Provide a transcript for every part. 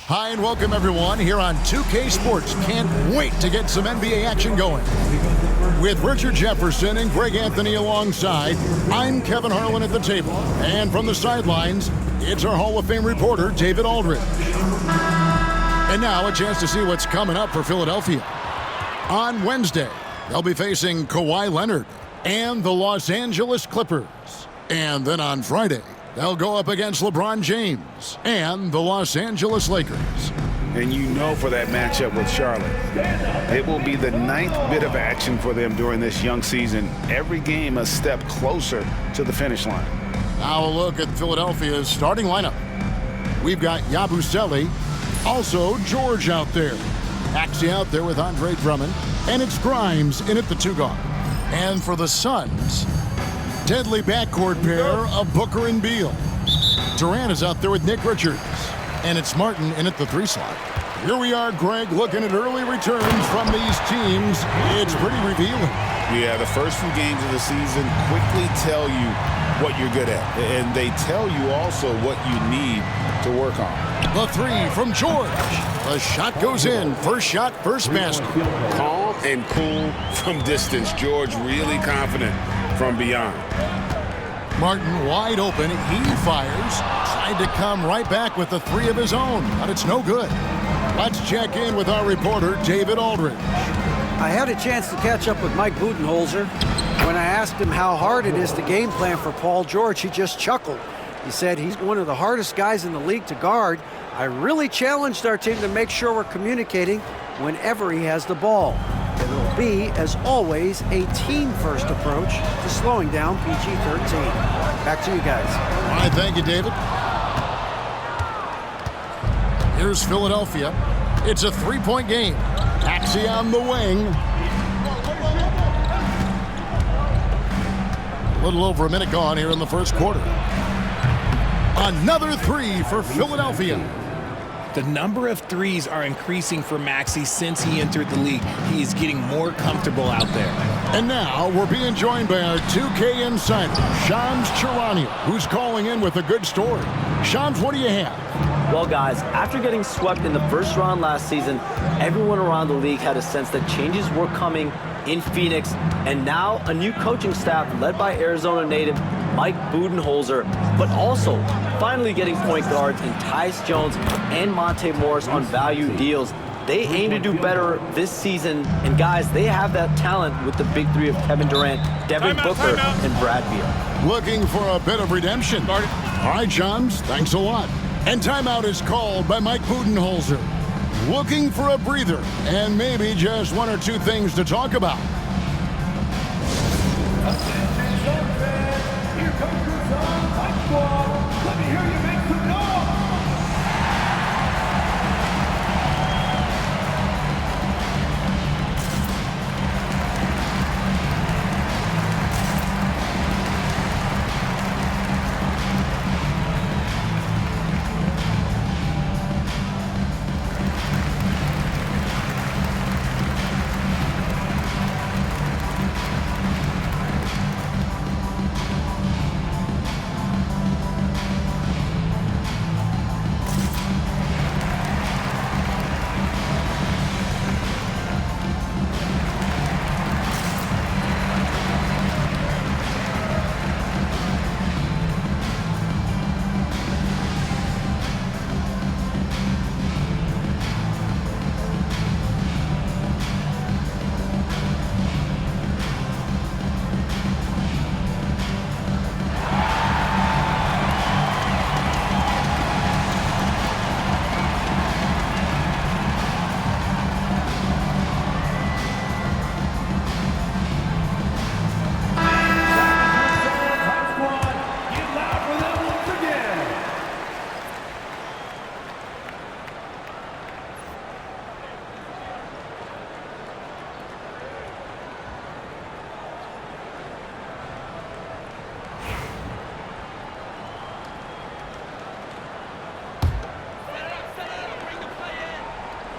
Hi and welcome everyone here on 2K Sports. Can't wait to get some NBA action going. With Richard Jefferson and Greg Anthony alongside, I'm Kevin Harlan at the table. And from the sidelines, it's our Hall of Fame reporter, David Aldridge. And now a chance to see what's coming up for Philadelphia. On Wednesday, they'll be facing Kawhi Leonard and the Los Angeles Clippers. And then on Friday, they'll go up against LeBron James and the Los Angeles Lakers. And you know for that matchup with Charlotte, it will be the 9th bit of action for them during this young season. Every game a step closer to the finish line. Now a look at Philadelphia's starting lineup. We've got Yabusele, also George out there. Maxey out there with Andre Drummond, and it's Grimes in at the 2 guard. And for the Suns, deadly backcourt pair of Booker and Beal. Durant is out there with Nick Richards. And it's Martin in at the 3 slot. Here we are, Greg, looking at early returns from these teams. It's pretty revealing. Yeah, the first few games of the season quickly tell you what you're good at. And they tell you also what you need to work on. The 3 from George. The shot goes in. First shot, first basket. Calm and cool from distance. George really confident from beyond. Martin wide open. He fires. Tried to come right back with the 3 of his own, but it's no good. Let's check in with our reporter, David Aldridge. I had a chance to catch up with Mike Budenholzer. When I asked him how hard it is to game plan for Paul George, he just chuckled. He said he's one of the hardest guys in the league to guard. I really challenged our team to make sure we're communicating whenever he has the ball. It will be, as always, a team-first approach to slowing down PG-13. Back to you guys. All right, thank you, David. Here's Philadelphia. It's a 3-point game. Maxey on the wing. A little over a minute gone here in the first quarter. Another 3 for Philadelphia. The number of threes are increasing for Maxey since he entered the league. He is getting more comfortable out there. And now we're being joined by our 2K insider, Shams Charania, who's calling in with a good story. Shams, what do you have? Well, guys, after getting swept in the first round last season, everyone around the league had a sense that changes were coming in Phoenix, and now a new coaching staff led by Arizona native Mike Budenholzer, but also finally getting point guards in Tyus Jones and Monte Morris on value deals. They aim to do better this season, and guys, they have that talent with the big 3 of Kevin Durant, Devin Booker, and Brad Beal. Looking for a bit of redemption. All right, Shams, thanks a lot. And timeout is called by Mike Budenholzer. Looking for a breather and maybe just 1 or 2 things to talk about. Here comes your son, Mike Ball. Let me hear you make some noise.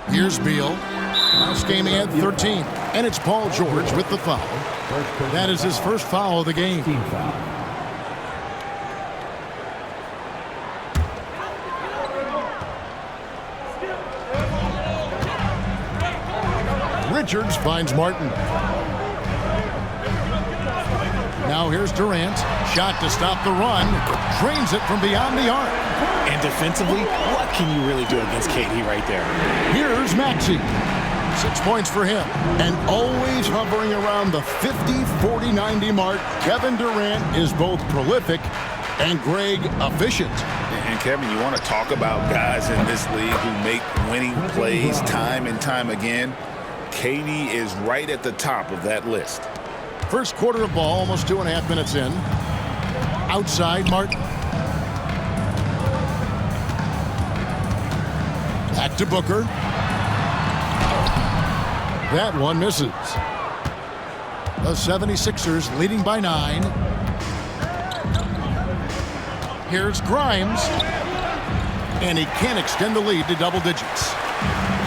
Here's Beal. Now gaming at 13. And it's Paul George with the foul. That is his first foul of the game. Team foul. Richards finds Martin. Now here's Durant. Shot to stop the run. Drains it from beyond the arc. And defensively, what can you really do against KD right there? Here's Maxey. 6 points for him. And always hovering around the 50, 40, 90 mark, Kevin Durant is both prolific and Greg efficient. And Kevin, you want to talk about guys in this league who make winning plays time and time again? KD is right at the top of that list. First quarter of ball, almost 2.5 minutes in. Outside, Martin. Back to Booker. That one misses. The 76ers leading by 9. Here's Grimes. And he can't extend the lead to double digits.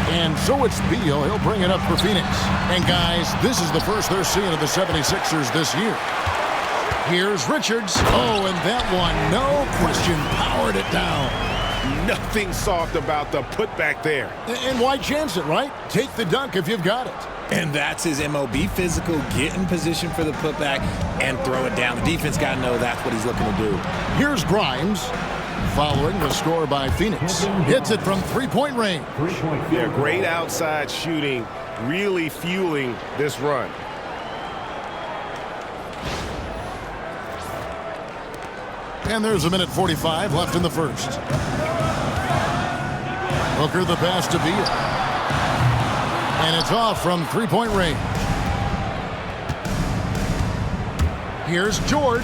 And so it's Beal. He'll bring it up for Phoenix. And guys, this is the first they're seeing of the 76ers this year. Here's Richards. Oh, and that one, no question, powered it down. Nothing soft about the putback there. And why chance it, right? Take the dunk if you've got it. And that's his MO. Be physical, get in position for the putback, and throw it down. The defense got to know that's what he's looking to do. Here's Grimes. Following the score by Phoenix. Hits it from three-point range. Yeah, great outside shooting, really fueling this run. And there's a minute 45 left in the first. Booker the pass to Beal. And it's off from three-point range. Here's George.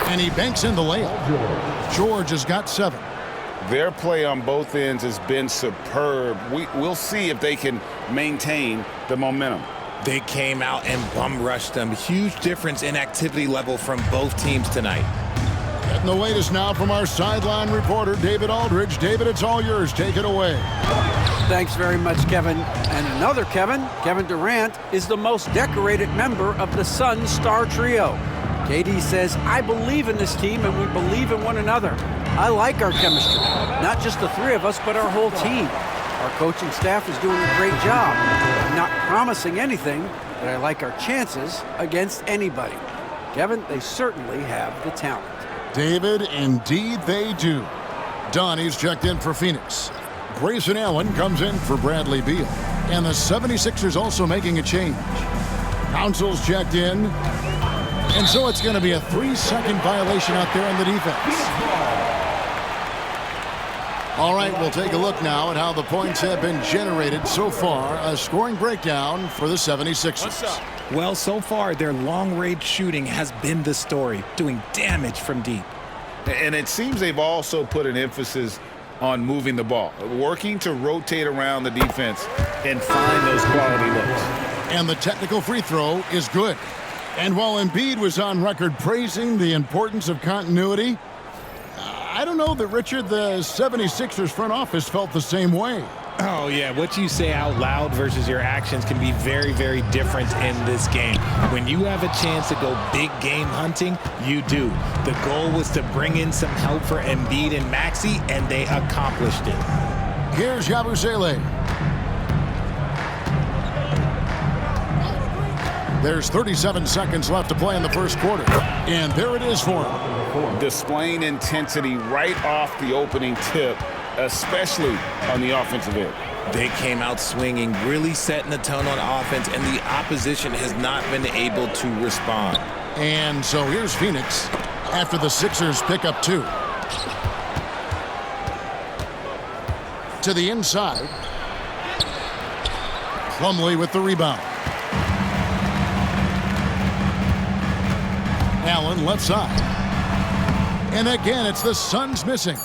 And he banks in the layup. George has got 7. Their play on both ends has been superb. We'll see if they can maintain the momentum. They came out and bum rushed them. Huge difference in activity level from both teams tonight. Getting the latest now from our sideline reporter, David Aldridge. David, it's all yours. Take it away. Thanks very much, Kevin. And another Kevin, Kevin Durant, is the most decorated member of the Suns star trio. KD says, I believe in this team and we believe in one another. I like our chemistry. Not just the three of us, but our whole team. Our coaching staff is doing a great job. I'm not promising anything, but I like our chances against anybody. Kevin, they certainly have the talent. David, indeed they do. Donnie's checked in for Phoenix. Grayson Allen comes in for Bradley Beal. And the 76ers also making a change. Council's checked in. And so it's going to be a 3-second violation out there on the defense. All right, we'll take a look now at how the points have been generated so far. A scoring breakdown for the 76ers. Well, so far, their long-range shooting has been the story, doing damage from deep. And it seems they've also put an emphasis on moving the ball, working to rotate around the defense and find those quality looks. And the technical free throw is good. And while Embiid was on record praising the importance of continuity, I don't know that, Richard, the 76ers front office felt the same way. Oh, yeah. What you say out loud versus your actions can be very, very different in this game. When you have a chance to go big game hunting, you do. The goal was to bring in some help for Embiid and Maxey, and they accomplished it. Here's Yabusele. There's 37 seconds left to play in the first quarter. And there it is for him. Displaying intensity right off the opening tip, especially on the offensive end. They came out swinging, really setting the tone on offense, and the opposition has not been able to respond. And so here's Phoenix after the Sixers pick up 2. To the inside. Plumlee with the rebound. Allen left side. And again, it's the Suns missing.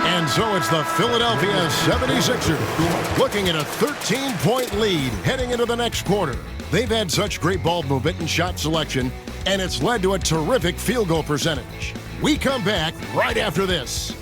And so it's the Philadelphia 76ers looking at a 13-point lead heading into the next quarter. They've had such great ball movement and shot selection, and it's led to a terrific field goal percentage. We come back right after this.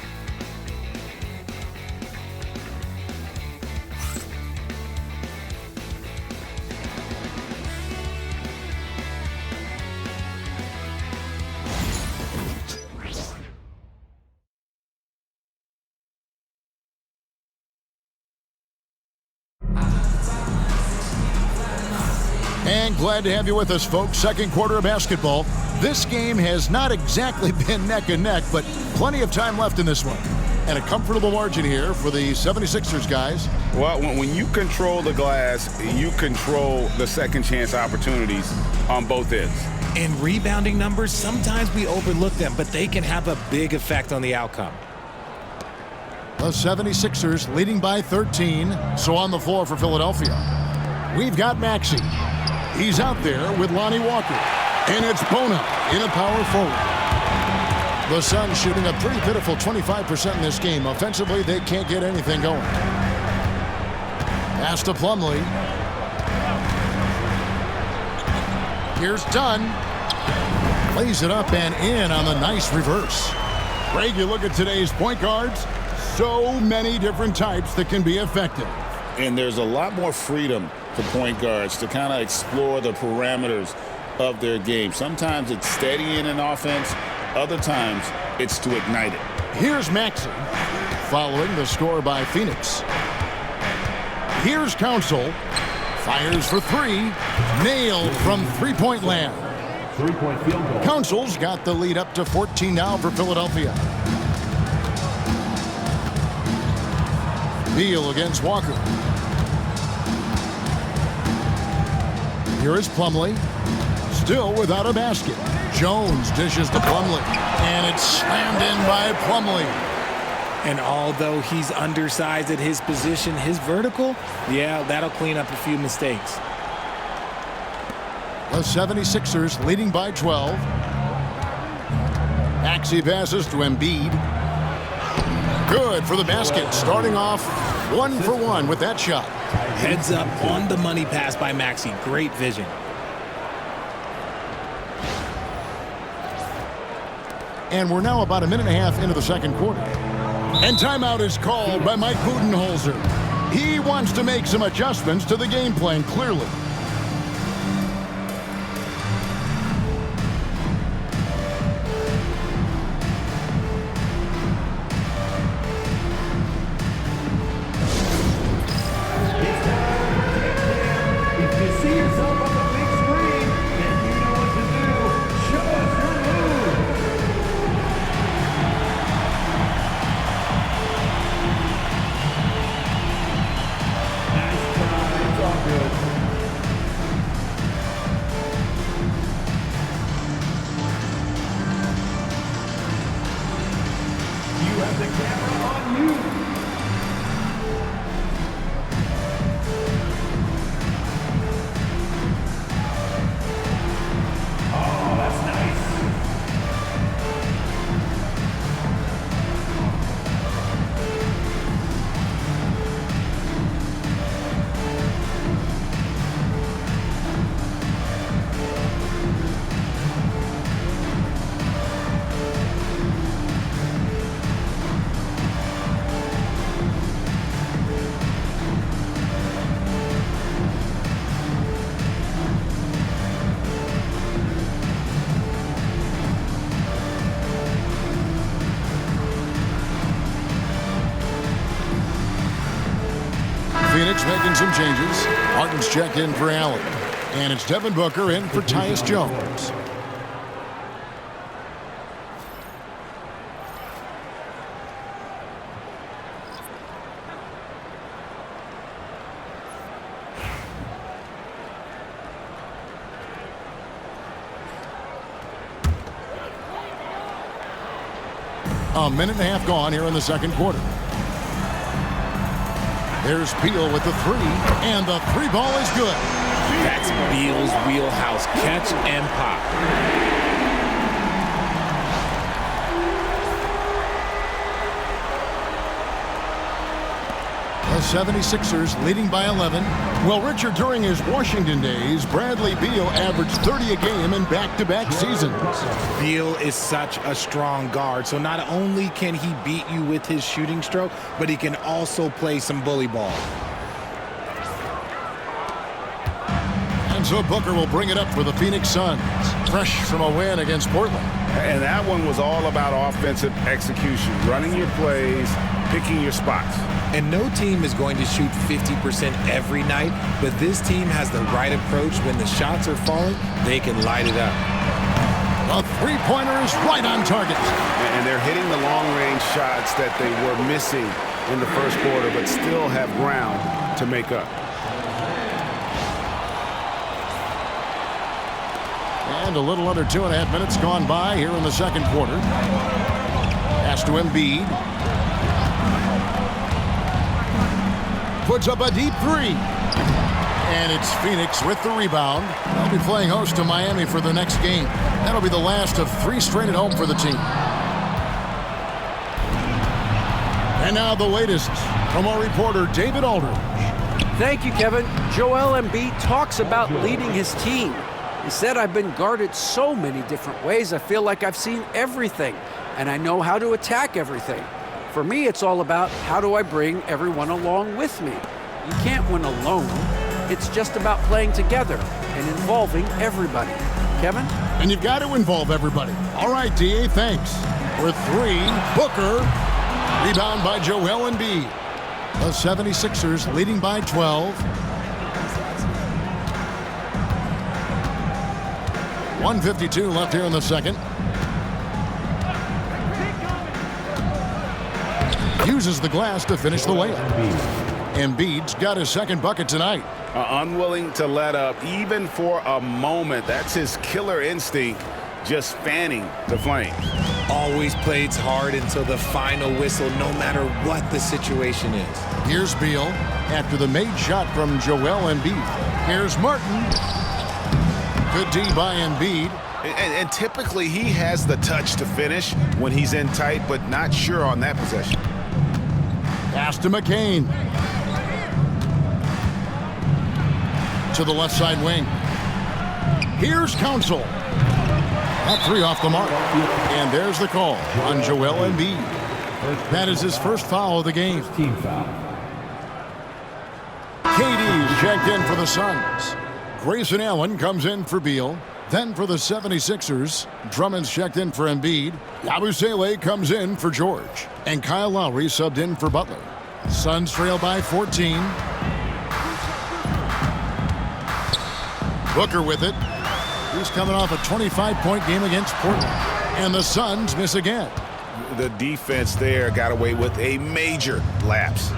And glad to have you with us, folks. Second quarter of basketball. This game has not exactly been neck and neck, but plenty of time left in this one. And a comfortable margin here for the 76ers guys. Well, when you control the glass, you control the second chance opportunities on both ends. In rebounding numbers, sometimes we overlook them, but they can have a big effect on the outcome. The 76ers leading by 13. So on the floor for Philadelphia, we've got Maxey. He's out there with Lonnie Walker. And it's Bona in a power forward. The Suns shooting a pretty pitiful 25% in this game. Offensively, they can't get anything going. Pass to Plumlee. Here's Dunn. Lays it up and in on the nice reverse. Greg, you look at today's point guards, so many different types that can be effective. And there's a lot more freedom for point guards to kind of explore the parameters of their game. Sometimes it's steadying an offense. Other times, it's to ignite it. Here's Maxey, following the score by Phoenix. Here's Council, fires for three, nailed from three-point land. Three-point field goal. Council's got the lead up to 14 now for Philadelphia. Beal against Walker. Here is Plumlee, still without a basket. Jones dishes to Plumlee, and it's slammed in by Plumlee. And although he's undersized at his position, his vertical, yeah, that'll clean up a few mistakes. The 76ers leading by 12. Maxey passes to Embiid. Good for the basket, starting off 1 for 1 with that shot. Heads up on the money pass by Maxey. Great vision. And we're now about a minute and a half into the second quarter. And timeout is called by Mike Budenholzer. He wants to make some adjustments to the game plan, clearly. If you see yourself on the big screen, then you know what to do. Show us your move. Nice try. It's all good. You have the camera on you. Oh, that's nice. Phoenix making some changes. Martin's checked in for Allen. And it's Devin Booker in for Tyus Jones. A minute and a half gone here in the second quarter. There's Beal with the three, and the three ball is good. That's Beal's wheelhouse. Catch and pop. The 76ers leading by 11. Well, Richard, during his Washington days, Bradley Beal averaged 30 a game in back-to-back seasons. Beal is such a strong guard, so not only can he beat you with his shooting stroke, but he can also play some bully ball. And so Booker will bring it up for the Phoenix Suns, fresh from a win against Portland. And that one was all about offensive execution, running your plays, picking your spots. And no team is going to shoot 50% every night, but this team has the right approach. When the shots are falling, they can light it up. The three-pointer is right on target. And they're hitting the long-range shots that they were missing in the first quarter, but still have ground to make up. And a little under 2.5 minutes gone by here in the second quarter. Pass to Embiid. Puts up a deep three. And it's Phoenix with the rebound. They'll be playing host to Miami for the next game. That'll be the last of 3 straight at home for the team. And now the latest from our reporter, David Aldridge. Thank you, Kevin. Joel Embiid talks about leading his team. He said, "I've been guarded so many different ways. I feel like I've seen everything, and I know how to attack everything. For me, it's all about how do I bring everyone along with me. You can't win alone. It's just about playing together and involving everybody." Kevin? And you've got to involve everybody. All right, D.A., thanks. For 3, Booker. Rebound by Joel Embiid. The 76ers leading by 12. 1:52 left here in the second. Uses the glass to finish the layup. Embiid's got his second bucket tonight. Unwilling to let up even for a moment. That's his killer instinct, just fanning the flames. Always plays hard until the final whistle, no matter what the situation is. Here's Beal after the made shot from Joel Embiid. Here's Martin. Good D by Embiid. And typically he has the touch to finish when he's in tight, but not sure on that possession. Pass to McCain. To the left side wing. Here's Council. That 3 off the mark. And there's the call on Joel Embiid. That is his first foul of the game. Team foul. KD's checked in for the Suns. Grayson Allen comes in for Beal. Then for the 76ers, Drummond's checked in for Embiid. Yabusele comes in for George. And Kyle Lowry subbed in for Butler. Suns trail by 14. Booker with it. He's coming off a 25-point game against Portland. And the Suns miss again. The defense there got away with a major lapse.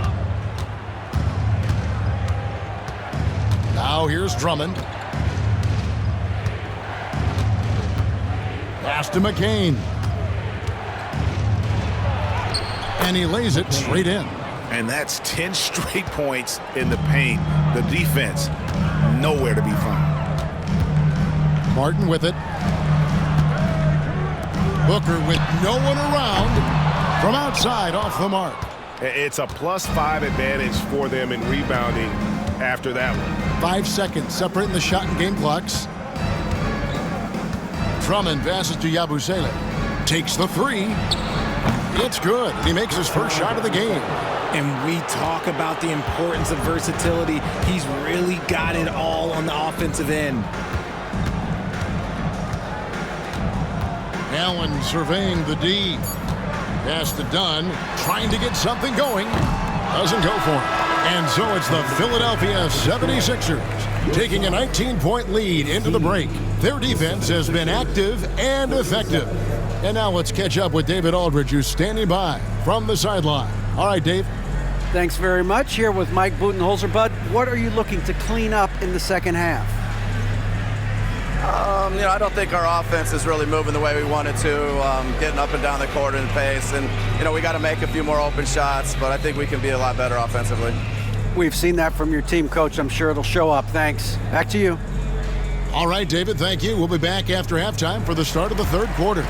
Now here's Drummond. Pass to McCain. And he lays it straight in. And that's 10 straight points in the paint. The defense, nowhere to be found. Martin with it. Booker with no one around. From outside, off the mark. It's a +5 advantage for them in rebounding after that one. 5 seconds separating the shot and game clocks. Drummond passes to Yabusele. Takes the 3. It's good. He makes his first shot of the game. And we talk about the importance of versatility. He's really got it all on the offensive end. Allen surveying the D. Pass to Dunn, trying to get something going. Doesn't go for it. And so it's the Philadelphia 76ers taking a 19-point lead into the break. Their defense has been active and effective. And now let's catch up with David Aldridge, who's standing by from the sideline. All right, Dave. Thanks very much. Here with Mike Budenholzer. Bud, what are you looking to clean up in the second half? I don't think our offense is really moving the way we wanted to, getting up and down the court in pace. And, we got to make a few more open shots, but I think we can be a lot better offensively. We've seen that from your team, Coach. I'm sure it'll show up. Thanks. Back to you. All right, David, thank you. We'll be back after halftime for the start of the third quarter.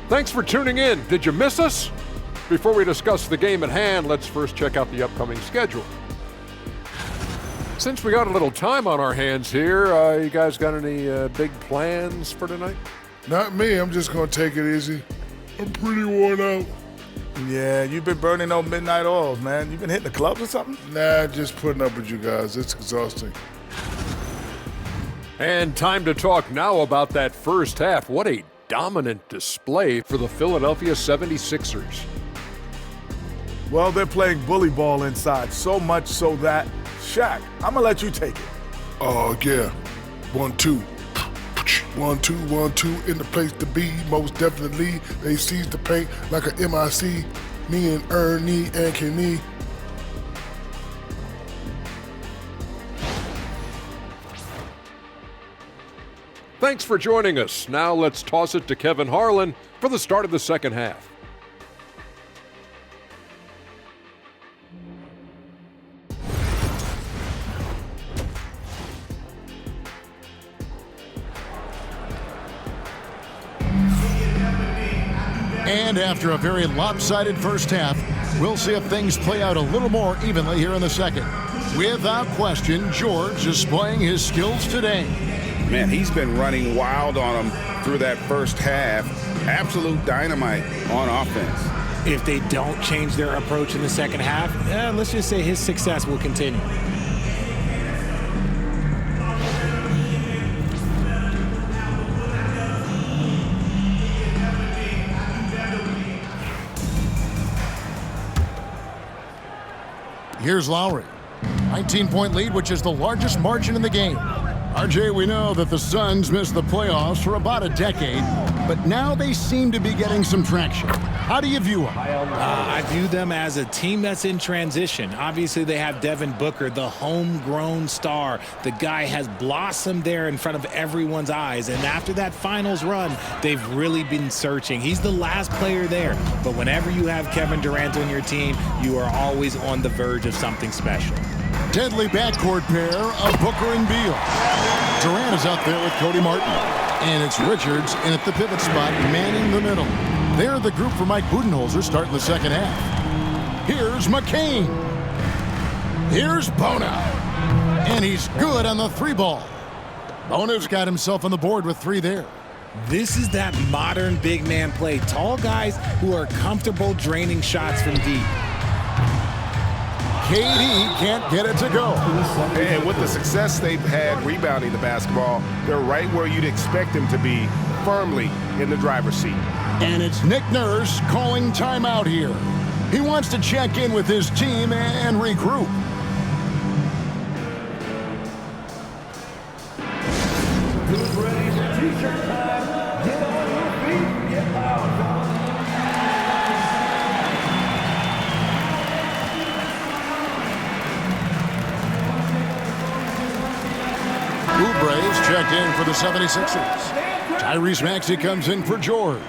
Thanks for tuning in. Did you miss us? Before we discuss the game at hand, let's first check out the upcoming schedule. Since we got a little time on our hands here, you guys got any big plans for tonight? Not me. I'm just going to take it easy. I'm pretty worn out. Yeah, you've been burning those midnight oils, man. You been hitting the clubs or something? Nah, just putting up with you guys. It's exhausting. And time to talk now about that first half. What a dominant display for the Philadelphia 76ers. Well, they're playing bully ball inside, so much so that, Shaq, I'm going to let you take it. Oh, yeah. 1-2. 1-2, 1-2, in the place to be, most definitely. They seize the paint like a MIC. Me and Ernie and Kenny. Thanks for joining us. Now let's toss it to Kevin Harlan for the start of the second half. And after a very lopsided first half, we'll see if things play out a little more evenly here in the second. Without question, George is displaying his skills today. Man, he's been running wild on them through that first half. Absolute dynamite on offense. If they don't change their approach in the second half, let's just say his success will continue. Here's Lowry. 19-point lead, which is the largest margin in the game. RJ, we know that the Suns missed the playoffs for about a decade, but now they seem to be getting some traction. How do you view them? I view them as a team that's in transition. Obviously, they have Devin Booker, the homegrown star. The guy has blossomed there in front of everyone's eyes, and after that finals run, they've really been searching. He's the last player there, but whenever you have Kevin Durant on your team, you are always on the verge of something special. Deadly backcourt pair of Booker and Beal. Durant is out there with Cody Martin. And it's Richards in at the pivot spot, manning the middle. They're the group for Mike Budenholzer starting the second half. Here's McCain. Here's Bona. And he's good on the three ball. Bona's got himself on the board with three there. This is that modern big man play. Tall guys who are comfortable draining shots from deep. KD can't get it to go. And with the success they've had rebounding the basketball, they're right where you'd expect them to be, firmly in the driver's seat. And it's Nick Nurse calling timeout here. He wants to check in with his team and regroup. Who's ready for t-shirt time? Get on your feet, get loud. Oubre's checked in for the 76ers. Tyrese Maxey comes in for George.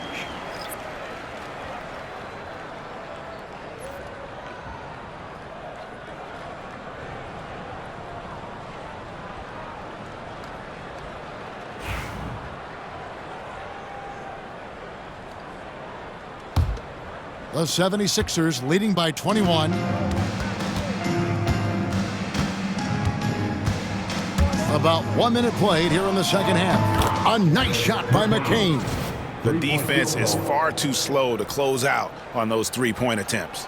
The 76ers leading by 21. About 1 minute played here in the second half. A nice shot by McCain. The defense is far too slow to close out on those three-point attempts.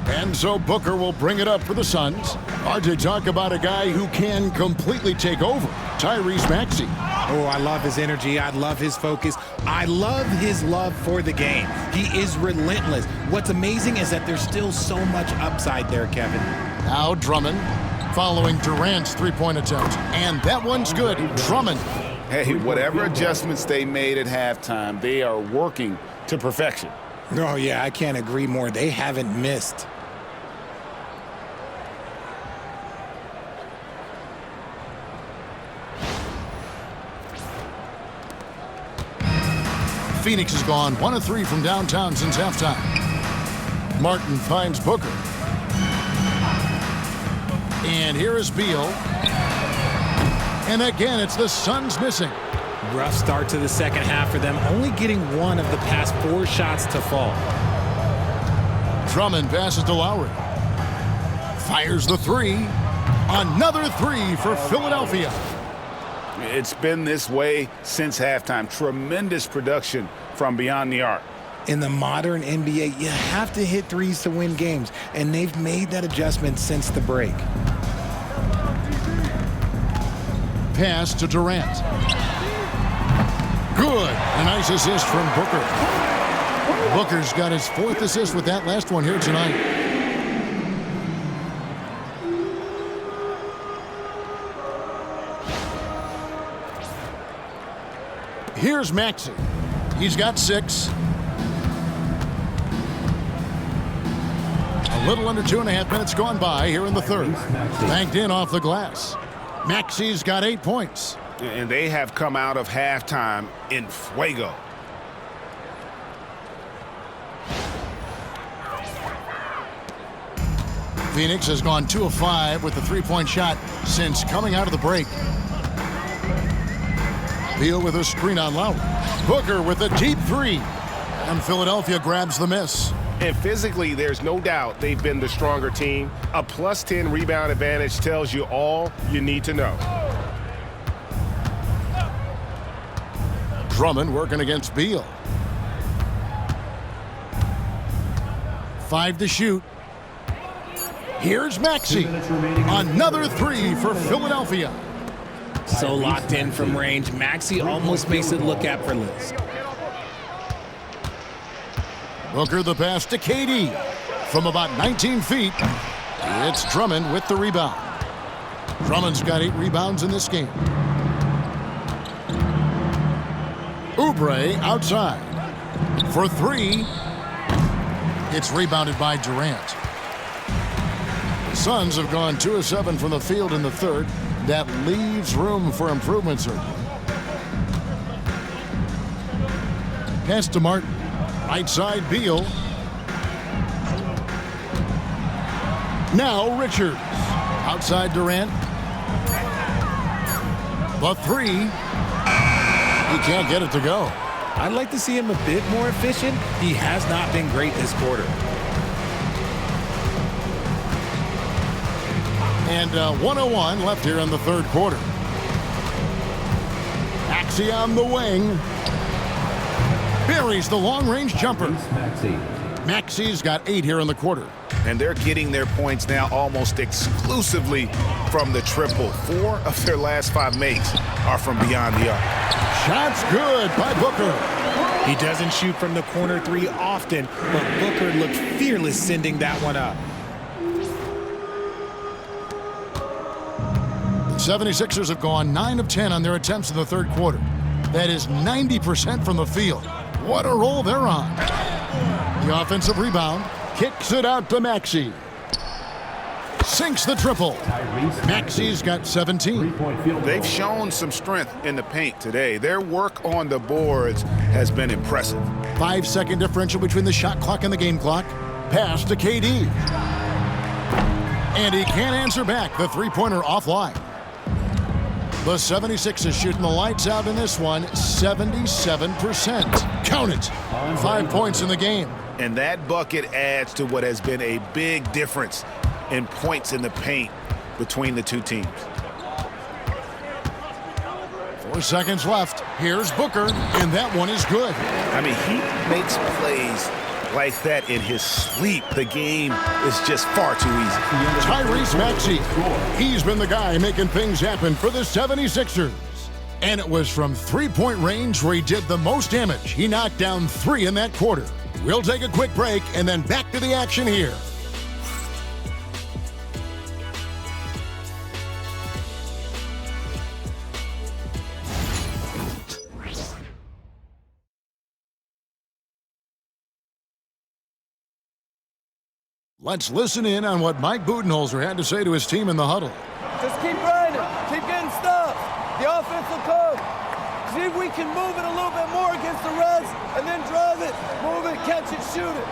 And so Booker will bring it up for the Suns. Hard to talk about a guy who can completely take over. Tyrese Maxey. Oh, I love his energy. I love his focus. I love his love for the game. He is relentless. What's amazing is that there's still so much upside there, Kevin. Now Drummond following Durant's three-point attempt. And that one's good. Drummond. Hey, whatever adjustments they made at halftime, they are working to perfection. Oh, yeah, I can't agree more. They haven't missed. Phoenix has gone 1 of 3 from downtown since halftime. Martin finds Booker. And here is Beal. And again, it's the Suns missing. Rough start to the second half for them, only getting one of the past 4 shots to fall. Drummond passes to Lowry. Fires the three. Another three for Philadelphia. It's been this way since halftime. Tremendous production from beyond the arc. In the modern NBA, you have to hit threes to win games, and they've made that adjustment since the break. Pass to Durant. Good. A nice assist from Booker. Booker's got his 4th assist with that last one here tonight. Here's Maxey. He's got 6. A little under 2.5 minutes gone by here in the third. Banked in off the glass. Maxey's got 8 points. And they have come out of halftime in fuego. Phoenix has gone 2 of 5 with the 3-point shot since coming out of the break. Beal with a screen on Lowry. Booker with a deep 3. And Philadelphia grabs the miss. And physically, there's no doubt they've been the stronger team. A +10 rebound advantage tells you all you need to know. Drummond working against Beal. 5 to shoot. Here's Maxey. Another 3 for Philadelphia. So locked in from range, Maxey almost makes it look effortless. Booker the pass to KD. From about 19 feet, it's Drummond with the rebound. Drummond's got 8 rebounds in this game. Oubre outside. For 3. It's rebounded by Durant. The Suns have gone 2 of 7 from the field in the third. That leaves room for improvement, certainly. Pass to Martin. Right side, Beal. Now Richards. Outside Durant. The 3. He can't get it to go. I'd like to see him a bit more efficient. He has not been great this quarter. And 1:01 left here in the third quarter. Maxey on the wing. Buries the long-range jumper. Maxey's got 8 here in the quarter. And they're getting their points now almost exclusively from the triple. 4 of their last 5 makes are from beyond the arc. Shots good by Booker. He doesn't shoot from the corner 3 often, but Booker looked fearless sending that one up. The 76ers have gone 9 of 10 on their attempts in the third quarter. That is 90% from the field. What a roll they're on. The offensive rebound. Kicks it out to Maxey. Sinks the triple. Maxey's got 17. They've shown some strength in the paint today. Their work on the boards has been impressive. 5-second differential between the shot clock and the game clock. Pass to KD. And he can't answer back. The three-pointer offline. The 76ers shooting the lights out in this one, 77%. Count it. 5 points in the game. And that bucket adds to what has been a big difference in points in the paint between the two teams. 4 seconds left. Here's Booker, and that one is good. I mean, he makes plays like that in his sleep. The game is just far too easy. Tyrese Maxey. He's been the guy making things happen for the 76ers. And it was from three-point range where he did the most damage. He knocked down 3 in that quarter. We'll take a quick break and then back to the action here. Let's listen in on what Mike Budenholzer had to say to his team in the huddle. Just keep grinding. Keep getting stops. The offense will come. See if we can move it a little bit more against the Reds and then drive it, move it, catch it, shoot it.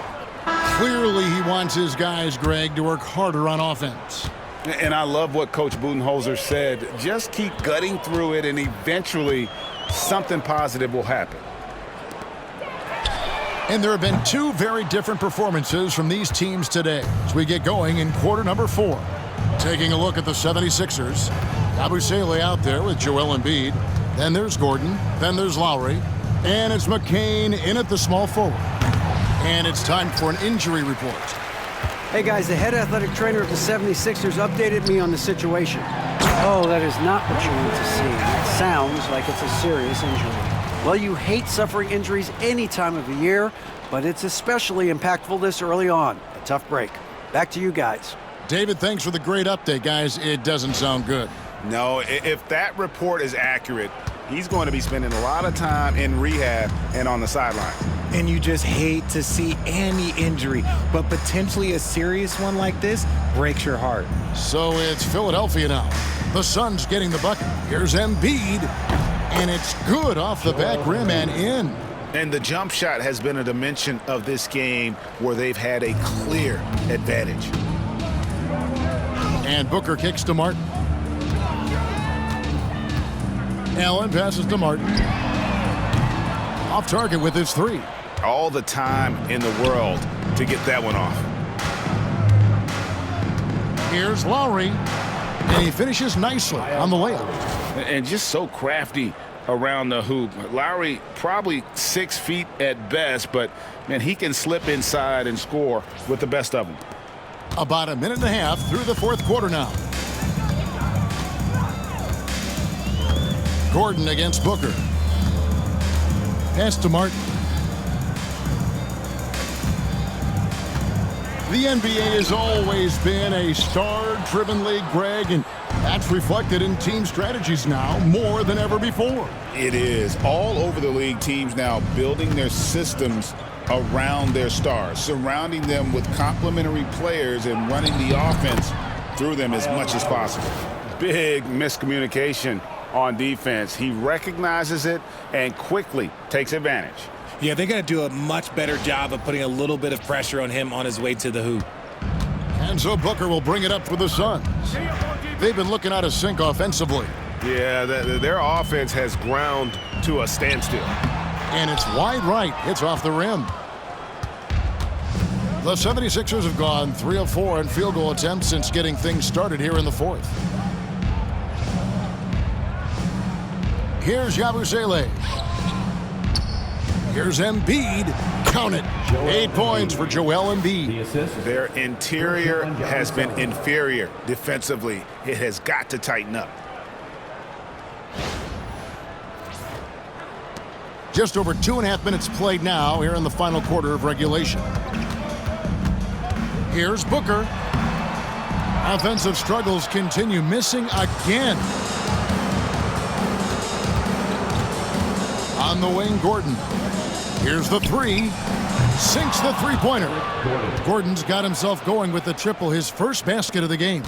Clearly he wants his guys, Greg, to work harder on offense. And I love what Coach Budenholzer said. Just keep gutting through it, and eventually something positive will happen. And there have been two very different performances from these teams today as we get going in quarter number 4. Taking a look at the 76ers. Yabusele out there with Joel Embiid. Then there's Gordon. Then there's Lowry. And it's McCain in at the small forward. And it's time for an injury report. Hey guys, the head athletic trainer of the 76ers updated me on the situation. Oh, that is not what you need to see. It sounds like it's a serious injury. Well, you hate suffering injuries any time of the year, but it's especially impactful this early on. A tough break. Back to you guys. David, thanks for the great update, guys. It doesn't sound good. No, if that report is accurate, he's going to be spending a lot of time in rehab and on the sideline. And you just hate to see any injury, but potentially a serious one like this breaks your heart. So it's Philadelphia now. The Suns getting the bucket. Here's Embiid, and it's good off the back rim and in. And the jump shot has been a dimension of this game where they've had a clear advantage. And Booker kicks to Martin. Allen passes to Martin. Off target with his 3. All the time in the world to get that one off. Here's Lowry, and he finishes nicely on the layup. And just so crafty around the hoop. Lowry probably 6 feet at best, but man, he can slip inside and score with the best of them. About a minute and a half through the 4th quarter now. Gordon against Booker. Pass to Martin. The NBA has always been a star-driven league, Greg, and that's reflected in team strategies now more than ever before. It is. All over the league, teams now building their systems around their stars, surrounding them with complementary players and running the offense through them as much as possible. Big miscommunication on defense. He recognizes it and quickly takes advantage. Yeah, they're going to do a much better job of putting a little bit of pressure on him on his way to the hoop. And so Booker will bring it up for the Suns. They've been looking out of sync offensively. Yeah, their offense has ground to a standstill. And it's wide right. It's off the rim. The 76ers have gone 3 of 4 in field goal attempts since getting things started here in the 4th. Here's Yabusele. Here's Embiid. Count it. 8 points for Joel Embiid. Their interior has been inferior defensively. It has got to tighten up. Just over 2.5 minutes played now here in the final quarter of regulation. Here's Booker. Offensive struggles continue, missing again. On the wing, Gordon. Here's the 3. Sinks the three-pointer. Gordon's got himself going with the triple, his first basket of the game.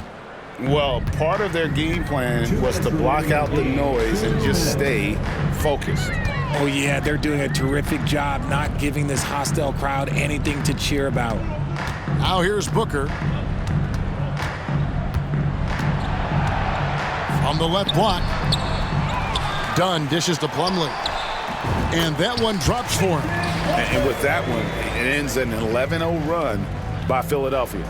Well, part of their game plan was to block out the noise and just stay focused. Oh, yeah, they're doing a terrific job not giving this hostile crowd anything to cheer about. Now here's Booker. From the left block. Dunn dishes to Plumlee. And that one drops for him. And with that one, it ends an 11-0 run by Philadelphia.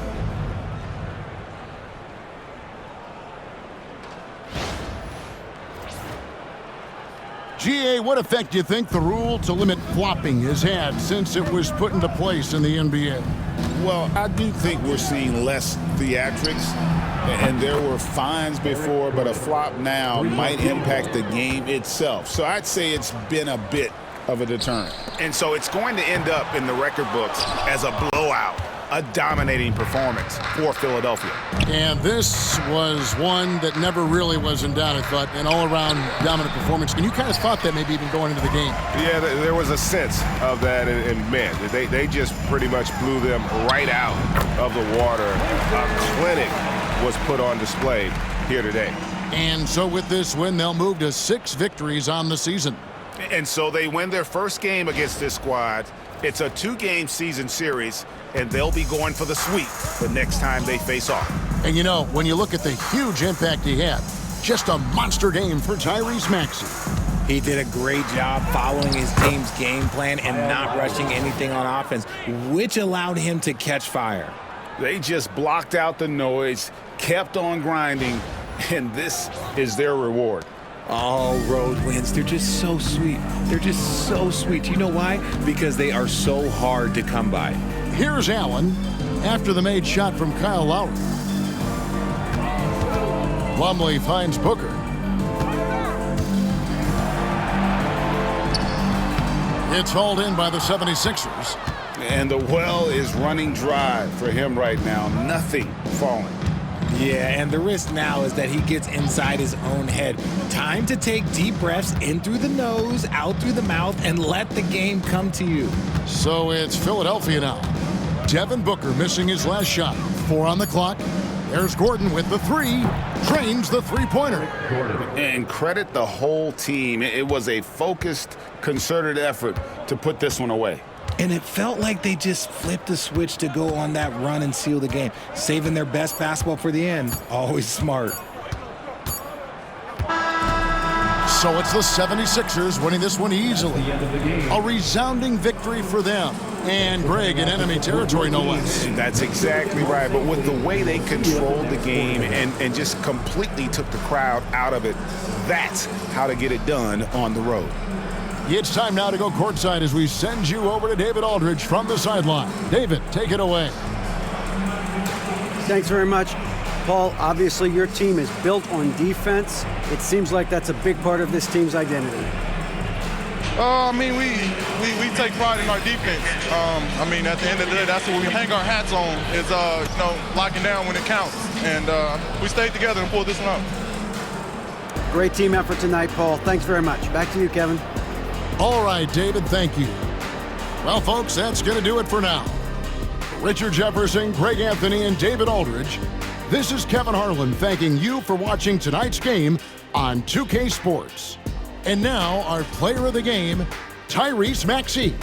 GA, what effect do you think the rule to limit flopping has had since it was put into place in the NBA? Well, I do think we're seeing less theatrics, and there were fines before, but a flop now might impact the game itself. So I'd say it's been a bit of a deterrent. And so it's going to end up in the record books as a blowout, a dominating performance for Philadelphia. And this was one that never really was in doubt, I thought, an all-around dominant performance. And you kind of thought that maybe even going into the game. Yeah, there was a sense of that, and man, they just pretty much blew them right out of the water. A clinic was put on display here today. And so with this win, they'll move to 6 victories on the season. And so they win their first game against this squad. It's a 2-game season series, and they'll be going for the sweep the next time they face off. And you know, when you look at the huge impact he had, just a monster game for Tyrese Maxey. He did a great job following his team's game plan and not rushing anything on offense, which allowed him to catch fire. They just blocked out the noise, kept on grinding, and this is their reward. All road wins. They're just so sweet. They're just so sweet. You know why? Because they are so hard to come by. Here's Allen after the made shot from Kyle Lowry. Plumlee finds Booker. It's hauled in by the 76ers. And the well is running dry for him right now. Nothing falling. Yeah, and the risk now is that he gets inside his own head. Time to take deep breaths in through the nose, out through the mouth, and let the game come to you. So it's Philadelphia now. Devin Booker missing his last shot. 4 on the clock. There's Gordon with the 3. Drains the three-pointer. And credit the whole team. It was a focused, concerted effort to put this one away. And it felt like they just flipped the switch to go on that run and seal the game, saving their best basketball for the end. Always smart. So it's the 76ers winning this one easily. A resounding victory for them. And Greg in enemy territory, no less. That's exactly right. But with the way they controlled the game and just completely took the crowd out of it, that's how to get it done on the road. It's time now to go courtside as we send you over to David Aldridge from the sideline. David, take it away. Thanks very much. Paul, obviously your team is built on defense. It seems like that's a big part of this team's identity. I mean, we take pride in our defense. I mean, at the end of the day, that's what we hang our hats on is, locking down when it counts. And we stayed together and pulled this one out. Great team effort tonight, Paul. Thanks very much. Back to you, Kevin. All right, David, thank you. Well, folks, that's going to do it for now. For Richard Jefferson, Greg Anthony, and David Aldridge, this is Kevin Harlan thanking you for watching tonight's game on 2K Sports. And now, our player of the game, Tyrese Maxey.